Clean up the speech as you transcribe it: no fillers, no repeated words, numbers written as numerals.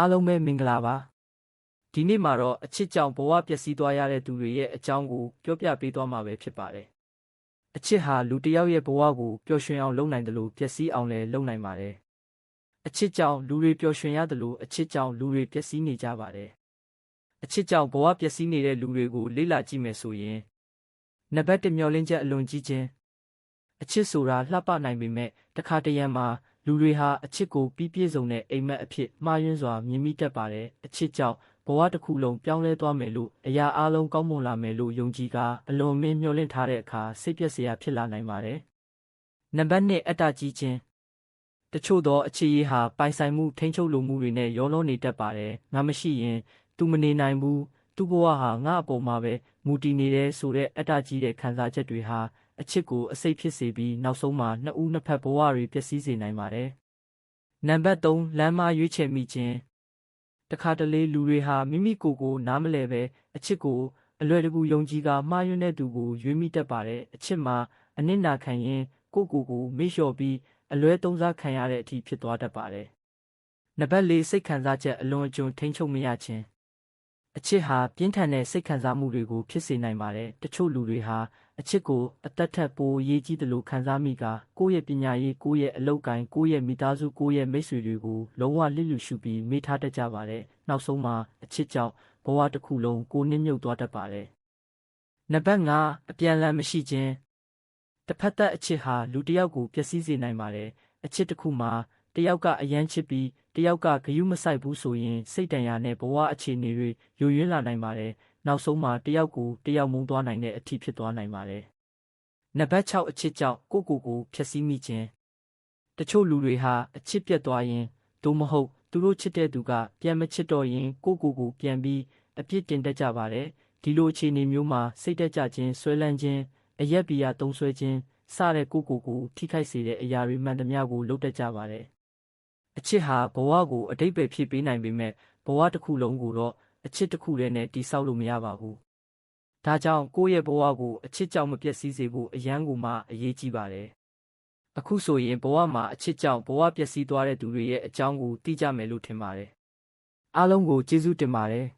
အားလုံးပဲမင်္ဂလာပါဒီနေ့မှာတော့အချစ်ကြောင့်ဘဝပျက်စီးသွားရတဲ့သူတွေရဲ့အကြောင်းကိုပြောပြပေးသွားမှာပဲဖြစ်ပါတယ်အချစ်ဟာလူတစ်ယောက်ရဲ့ဘဝကိုပျော်ရွှင်အောင်လုပ်နိုင်တယ်လို့ပျက်စီးအောင်လည်းလုပ်နိုင်ပါတယ်အချစ်ကြောင့်လူတွေပျော်ရွှင်ရတယ်လို့အချစ်ကြောင့်လူတွေပျက်စီးနေကြပါတယ်အချစ်ကြောင့်ဘဝပျက်စီးနေတဲ့လူတွေကိုလေ့လာကြည့်မယ်ဆိုရင်နံပါတ်1မျှော်လင့်ချက်အလွန်ကြီးခြင်းအချစ်ဆိုတာလှပနိုင်ပေမဲ့တစ်ခါတရံမှာလူတွေဟာအချစ်ကိုပြည့်စုံတဲ့အိမ်မက်အဖြစ်မှားယွင်းစွာမြင်မိတတ်ပါတယ်အချစ်ကြောင့်ဘဝတစ်ခုလုံးပြောင်းလဲသွားမယ်လို့အရာအလုံးကောင်းမွန်လာမယ်လို့ယုံကြည်ကအလွန်မင်းမျှော်လင့်ထားတဲ့အခါစိတ်ပျက်စရာဖြစ်လာနိုင်ပါတယ်နံပါတ်2အတ္တကြီးခြင်းတချို့သောအခြေရေးဟာပိုင်ဆိုင်မှုထိန်းချုပ်လိုမှုတွေနဲ့ရောနှောနေတတ်ပါတယ်ငါမရှိရင်သူမနေနိုင်ဘူးသူ့ဘဝဟာငါ့အပေါ်မှာပဲမူတည်နေတယ်ဆိုတဲ့အတ္တကြီးတဲ့ခံစားချက်တွေဟာအချစ်ကိုအစိတ်ဖြစ်စေပြီးနောက်ဆုံးမှာနှစ်ဦးနှစ်ဖက်ဘဝတွေပျက်စီးစေနိုင်ပါတယ်နံပါတ်3လမ်းမရွေးချယ်မိခြင်းတခါတလေလူတွေဟာမိမိကိုယ်ကိုနားမလည်ပဲအချစ်ကိုအလွယ်တကူယုံကြည်ကမှားယွင်းတဲ့သူကိုရွေးမိတတ်ပါတယ်အချစ်မှာအနစ်နာခံရင်ကိုယ့်ကိုယ်မေ့လျော့ပြီးအလွဲသုံးစားခံရတဲ့အထိဖြစ်သွားတတ်ပါတယ်နံပါတ်4စိတ်ခံစားချက်အလွန်အကျွံထိန်းချုပ်မရခြင်းအချစ်ဟာပြင်းထန်တဲ့စိတ်ခံစားမှုတွေကိုဖြစ်စေနိုင်ပါတယ်တချို့လူတွေဟာအချစ်ကိုအသက်ထက်ပိုအရေးကြီးတယ်လို့ခံစားမိကကိုယ့်ရဲ့ပညာရေးကိုယ့်ရဲ့အလုပ်ကိုင်ကိုယ့်ရဲ့မိသားစုကိုယ့်ရဲ့မိတ်ဆွေတွေကိုလုံးဝလစ်လျူရှုပြီးမေ့ထားတတ်ကြပါတယ်နောက်ဆုံးမှာအချစ်ကြောင့်ဘဝတစ်ခုလုံးကိုနစ်မြုပ်သွားတတ်ပါတယ်နံပါတ်5အပြန်အလှန်မရှိခြင်းတစ်ဖက်သက်အချစ်ဟာလူတစ်ယောက်ကိုပျက်စီးစေနိုင်ပါတယ်အချစ်တစ်ခုမှာတစ်ယောက်ကအယမ်းချစ်ပြီးတစ်ယောက်ကဂရုမစိုက်ဘူးဆိုရင်စိတ်တန်ရာနဲ့ဘဝအခြေအနေတွေယိုယွင်းလာနိုင်ပါတယ်နောက်ဆုံးမှာတစ်ယောက်ကိုတစ်ယောက်မုန်းသွားနိုင်တဲ့အထိဖြစ်သွားနိုင်ပါတယ်နံပါတ်6အချစ်ကြောင့်ကိုယ့်ကိုယ်ဖျက်ဆီးမိခြင်းတချို့လူတွေဟာအချစ်ပြတ်သွားရင်သို့မဟုတ်သူတို့ချစ်တဲ့သူကပြန်မချစ်တော့ရင်ကိုယ့်ကိုယ်ပြန်ပြီးအပြစ်တင်တတ်ကြပါတယ်ဒီလိုအခြေအနေမျိုးမှာစိတ်တက်ကြခြင်းဆွဲလန်းခြင်းအယက်ပီယာတုံးဆွဲခြင်းစတဲ့ကိုယ့်ကိုယ်ထိခိုက်စေတဲ့အရာတွေမှန်သမျှကိုလုပ်တတ်ကြပါတယ်အချစ်ဟာဘဝကိုအတိတ်ပဲဖြည့်ပေးနိုင်ပေမဲ့ဘဝတစ်ခုလုံးကိုတော့အချစ်တစ်ခုတည်းနဲ့တည်ဆောက်လို့မရပါဘူး။ဒါကြောင့်ကိုယ့်ရဲ့ဘဝကိုအချစ်ကြောင့်မပျက်စီးစေဖို့အရန်ကိုမှအရေးကြီးပါတယ်။အခုဆိုရင်ဘဝမှာအချစ်ကြောင့်ဘဝပျက်စီးသွားတဲ့သူတွေရဲ့အကြောင်းကိုသိကြမယ်လို့ထင်ပါတယ်။အားလုံးကိုကျေးဇူးတင်ပါတယ်။